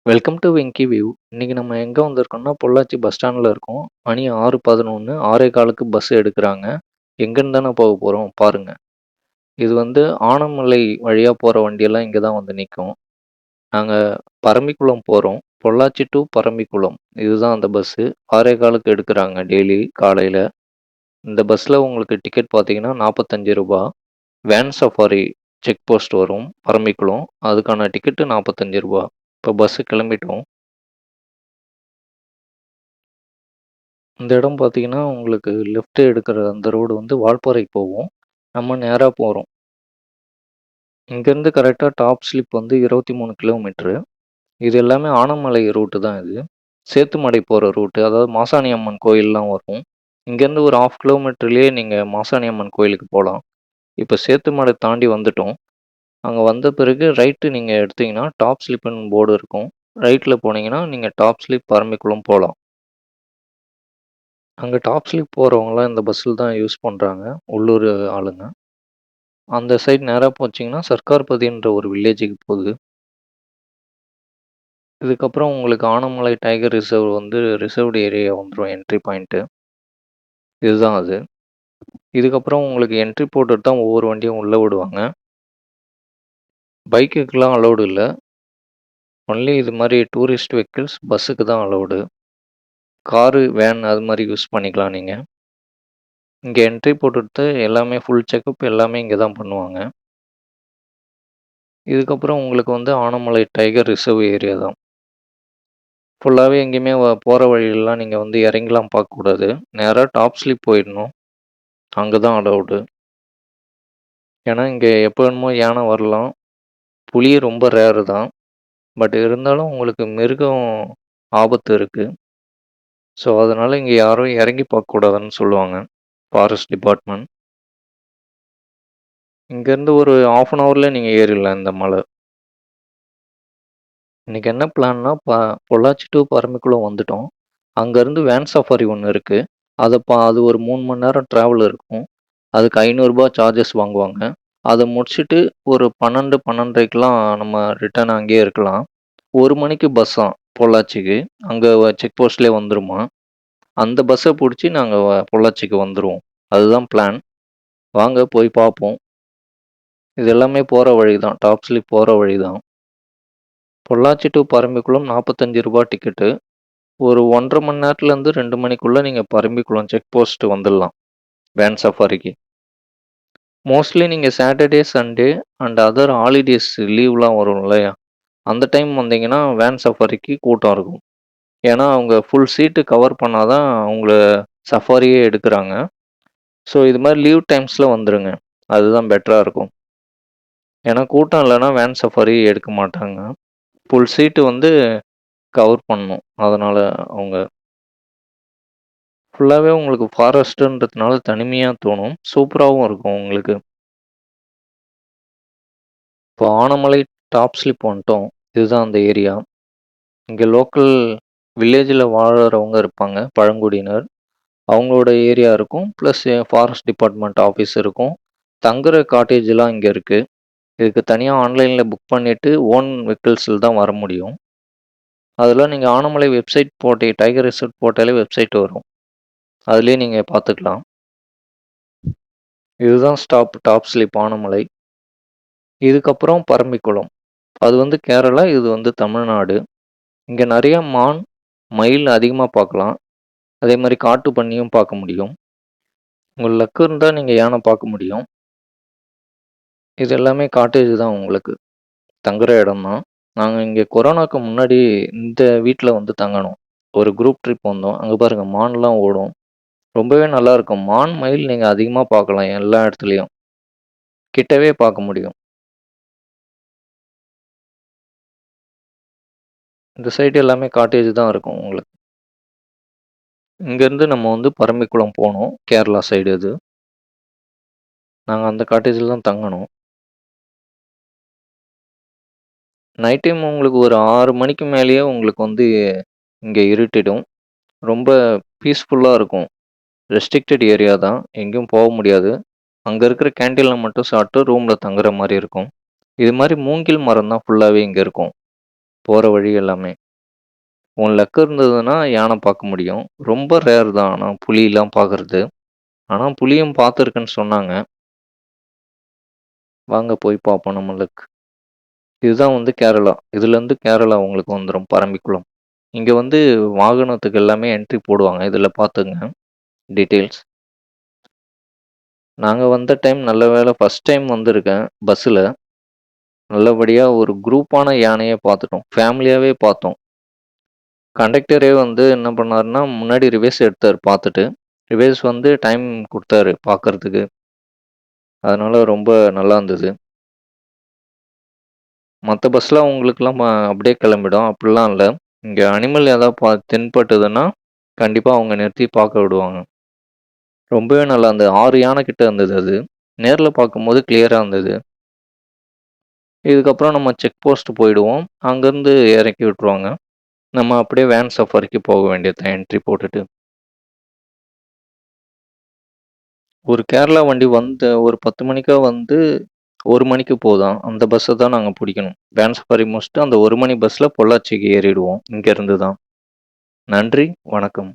Welcome to Venky view. இன்னைக்கு நம்ம எங்கே வந்திருக்கோம்னா பொள்ளாச்சி பஸ் ஸ்டாண்டில் இருக்கோம். மணி 6:11, 6:15க்கு பஸ் எடுக்கிறாங்க. எங்கேருந்து தானே போக போகிறோம் பாருங்க. இது வந்து ஆனமலை வழியாக போகிற வண்டியெல்லாம் இங்கே தான் வந்து நிற்கும். நாங்கள் பரம்பிக்குளம் போகிறோம். பொள்ளாச்சி டு பரம்பிக்குளம் இதுதான் அந்த பஸ்ஸு. 6:15க்கு எடுக்கிறாங்க டெய்லி காலையில். இந்த பஸ்ஸில் உங்களுக்கு டிக்கெட் பார்த்தீங்கன்னா ரூ. 45. வேன் சஃபாரி செக் போஸ்ட் வரும் பரம்பிக்குளம். அதுக்கான டிக்கெட்டு ரூ. 45. இப்போ பஸ்ஸு கிளம்பிட்டோம். இந்த இடம் பார்த்தீங்கன்னா, உங்களுக்கு லெஃப்ட் எடுக்கிற அந்த ரோடு வந்து வால்பாறைக்கு போகும். நம்ம நேரா போறோம். இங்கேருந்து கரெக்ட்டா டாப் ஸ்லிப் வந்து 23 கிலோமீட்டரு. இது எல்லாமே ஆனமலை ரூட்டு தான் இது. சேத்துமடை போற ரூட்டு. அதாவது மாசாணி அம்மன் கோயில்லாம் வரும். இங்கேருந்து ஒரு 1/2 கிலோமீட்டர்லயே நீங்க மாசாணி அம்மன் கோயிலுக்கு போலாம். இப்ப சேத்துமடை தாண்டி வந்துட்டோம். அங்க வந்த பிறகு ரைட்டு நீங்க எடுத்தீங்கன்னா, டாப் ஸ்லிப்ன்னு போர்டு இருக்கும். ரைட்ல போனீங்கன்னா, நீங்க டாப் ஸ்லிப் பரம்பிக்குளம் போலாம். அங்க டாப் ஸ்லிப் போறவங்கலாம் இந்த பஸ்ஸில தான் யூஸ் பண்றாங்க. உள்ளூர் ஆளுங்க. அந்த சைடு நேரா போச்சீங்கன்னா, சர்க்கார்பதின்ற ஒரு வில்லேஜுக்கு போகுது. இதுக்கப்புறம் உங்களுக்கு ஆனமலை டைகர் ரிசர்வ் வந்து ரிசர்வ்டு ஏரியா வந்துரும் என்ட்ரி பாயிண்ட்டு. இதுதான் அது. இதுக்கப்புறம் உங்களுக்கு என்ட்ரி போட்டுட்டு தான் ஒவ்வொரு வண்டியும் உள்ள விடுவாங்க. பைக்குக்குலாம் அலவுட் இல்ல. ஒன்லி இது மாரி டூரிஸ்ட் வெஹிக்கிள்ஸ் பஸ்ஸுக்கு தான் அலவுடு. காரு, வேன் அது மாரி யூஸ் பண்ணிக்கலாம் நீங்க. இங்க என்ட்ரி போட்டுட்டு எல்லாமே ஃபுல் செக்கப் எல்லாமே இங்க தான் பண்ணுவாங்க. இதுக்கப்புறம் உங்களுக்கு வந்து ஆனமலை டைகர் ரிசர்வ் ஏரியா தான். ஃபுல்லாவே எங்கேயுமே போற வழிலலாம் நீங்க வந்து இறங்கிலாம் பார்க்கக்கூடாது. நேரா டாப் ஸ்லிப் போயிடணும். அங்க தான் அலவுடு. ஏன்னா, இங்க எப்போ வேணுமோ யானை வரலாம். புலி ரொம்ப ரேரு தான். பட் இருந்தாலும் உங்களுக்கு மிருகம் ஆபத்து இருக்கு. ஸோ, அதனால இங்க யாரும் இறங்கி பார்க்கக்கூடாதுன்னு சொல்லுவாங்க. Forest department. இங்கேருந்து ஒரு 1/2 அன் ஹவர்ல நீங்க ஏறிடலாம் இந்த மலை. இன்னைக்கு என்ன பிளான்னா, பொள்ளாச்சி டூ பரம்பிக்குளம் வந்துட்டோம். அங்கேருந்து வேன் சஃபாரி ஒண்ணு இருக்கு. அது ஒரு 3 மணி நேரம் ட்ராவல் இருக்கும். அதுக்கு ரூ. 500 சார்ஜஸ் வாங்குவாங்க. அத முடிச்சுட்டு ஒரு 12, 12:30க்கெல்லாம் நம்ம ரிட்டர்ன் அங்கேயே இருக்கலாம். 1 மணிக்கு பஸ்ஸாம் பொள்ளாச்சிக்கு. அங்க செக் போஸ்ட்லயே வந்துருமாம். அந்த பஸ்ஸ புடிச்சு நாங்க பொள்ளாச்சிக்கு வந்துருவோம். அதுதான் பிளான். வாங்க போய் பார்ப்போம். இது எல்லாமே போற வழி தான். டாப் ஸ்லிப் போற வழி தான். பொள்ளாச்சி டூ பரம்பிக்குளம் ரூ. 45 டிக்கெட்டு. ஒரு 1 1/2 மணி நேரத்துலேருந்து 2 மணிக்குள்ள நீங்க பரம்பிக்குளம் செக் போஸ்ட் வந்துடலாம். வேன் சஃபாரிக்கு. மோஸ்ட்லி நீங்க Saturday, Sunday and other holidays லீவ்லாம் வரும் இல்லையா? அந்த டைம் வந்தீங்கன்னா, வேன் சஃபாரிக்கு கூட்டம் இருக்கும். ஏன்னா, அவங்க ஃபுல் சீட்டு கவர் பண்ணா தான் அவங்கள சஃபாரியே எடுக்குறாங்க. ஸோ, இது மாரி லீவ் டைம்ஸ்ல வந்துருங்க. அதுதான் பெட்டரா இருக்கும். ஏன்னா, கூட்டம் இல்லன்னா வேன் சஃபாரி எடுக்க மாட்டாங்க. ஃபுல் சீட்டு வந்து கவர் பண்ணணும். அதனால அவங்க ஃபுல்லாவே உங்களுக்கு ஃபாரஸ்ட்டுன்றதுனால தனிமையா தோணும். சூப்பராவும் இருக்கும் உங்களுக்கு. இப்போ ஆனமலை டாப் ஸ்லிப் வந்துட்டோம். இதுதான் அந்த ஏரியா. இங்க லோக்கல் வில்லேஜில வாழறவங்க இருப்பாங்க, பழங்குடியினர். அவங்களோட ஏரியா இருக்கும். ப்ளஸ் ஃபாரஸ்ட் டிபார்ட்மெண்ட் ஆஃபீஸ் இருக்கும். தங்குற காட்டேஜ்லாம் இங்க இருக்கு. இதுக்கு தனியா ஆன்லைன்ல புக் பண்ணிட்டு ஓன் வெஹிக்கிள்ஸ்ல தான் வர முடியும். அதெல்லாம் நீங்க ஆனமலை வெப்சைட் போட்டு டைகர் ரிசர்வ் போட்டாலே வெப்சைட் வரும். அதிலேயே நீங்க பார்த்துக்கலாம். இதுதான் டாப் ஸ்லிப் ஆனமலை. இதுக்கப்புறம் பரம்பிக்குளம். அது வந்து கேரளா, இது வந்து தமிழ்நாடு. இங்க நெறைய மான், மயில் அதிகமா பார்க்கலாம். அதே மாரி காட்டு பன்னியும் பார்க்க முடியும். உங்க லக் இருந்தா நீங்க யானை பார்க்க முடியும். இது எல்லாமே காட்டேஜ் தான் உங்களுக்கு. தங்குற இடம் தான். நாங்க இங்க கொரோனாக்கு முன்னாடி இந்த வீட்ல வந்து தங்கனோம். ஒரு குரூப் ட்ரிப் வந்தோம். அங்க பாருங்க மான்லாம் ஓடும். ரொம்பவே நல்லாருக்கும். மான், மயில் நீங்க அதிகமா பார்க்கலாம் எல்லா இடத்துலயும். கிட்டவே பார்க்க முடியும். இந்த சைடு எல்லாமே காட்டேஜ் தான் இருக்கும் உங்களுக்கு. இங்கேருந்து நம்ம வந்து பரம்பிக்குளம் போனோம். கேரளா சைடு இது. நாங்க அந்த காட்டேஜ்ல தான் தங்கனோம். நைட் டைம் உங்களுக்கு ஒரு 6 மணிக்கு மேலேயே உங்களுக்கு வந்து இங்க இருட்டிடும். ரொம்ப பீஸ்ஃபுல்லா இருக்கும். ரெஸ்ட்ரிக்டட் ஏரியா தான். எங்கேயும் போக முடியாது. அங்க இருக்கிற கேன்டீன்ல மட்டும் சாப்பிட்டு ரூம்ல தங்குற மாரி இருக்கும். இது மாரி மூங்கில் மரம் தான் ஃபுல்லாவே இங்க இருக்கும். போற வழி எல்லாமே. உன் லக் இருந்ததுன்னா யானை பார்க்க முடியும். ரொம்ப ரேர் தான் ஆனா புலிலாம் பார்க்கறது. ஆனா புலியும் பார்த்துருக்கேன்னு சொன்னாங்க. வாங்க போய் பார்ப்போம் நம்ம லக். இதுதான் வந்து கேரளா. இதுலேருந்து கேரளா உங்களுக்கு வந்துரும் பரம்பிக்குளம். இங்க வந்து வாகனத்துக்கு எல்லாமே என்ட்ரி போடுவாங்க. இதில பார்த்துங்க டீட்டெயில்ஸ். நாங்க வந்த டைம் நல்ல வேளை ஃபர்ஸ்ட் டைம் வந்திருக்கேன் பஸ்ஸுல. நல்லபடியா ஒரு குரூப்பான யானைய பார்த்துட்டோம். ஃபேமிலியாவே பார்த்தோம். கண்டக்டரே வந்து என்ன பண்ணாருன்னா, முன்னாடி ரிவர்ஸ் எடுத்தாரு பார்த்துட்டு. ரிவர்ஸ் வந்து டைம் குடுத்தாரு பார்க்கறதுக்கு. அதனால ரொம்ப நல்லா இருந்தது. மத்த பஸ்லாம் உங்களுக்கெல்லாம் அப்படியே கிளம்பிடும். அப்படிலாம் இல்ல. இங்க அனிமல் ஏதாவது தென்பட்டதுன்னா, கண்டிப்பா அவங்க நிறுத்தி பார்க்க விடுவாங்க. ரொம்பவே நல்லா இருந்தது. 6 யானை கிட்ட இருந்தது அது. நேர்ல பார்க்கும்போது கிளியரா இருந்தது. இதுக்கப்புறம் நம்ம செக் போஸ்ட் போயிடுவோம். அங்கருந்து இறக்கி விட்டுருவாங்க. நம்ம அப்படியே வேன் சஃபாரிக்கு போக வேண்டியது தான் என்ட்ரி போட்டுட்டு. ஒரு கேரளா வண்டி வந்து ஒரு 10 மணிக்கா வந்து 1 மணிக்கு போதாம். அந்த பஸ்ஸ தான் நாங்க புடிக்கணும். வேன் சஃபாரி முடிச்சுட்டு அந்த 1 மணி பஸ்ல பொள்ளாச்சிக்கு ஏறிடுவோம். இங்கேருந்து தான். நன்றி, வணக்கம்.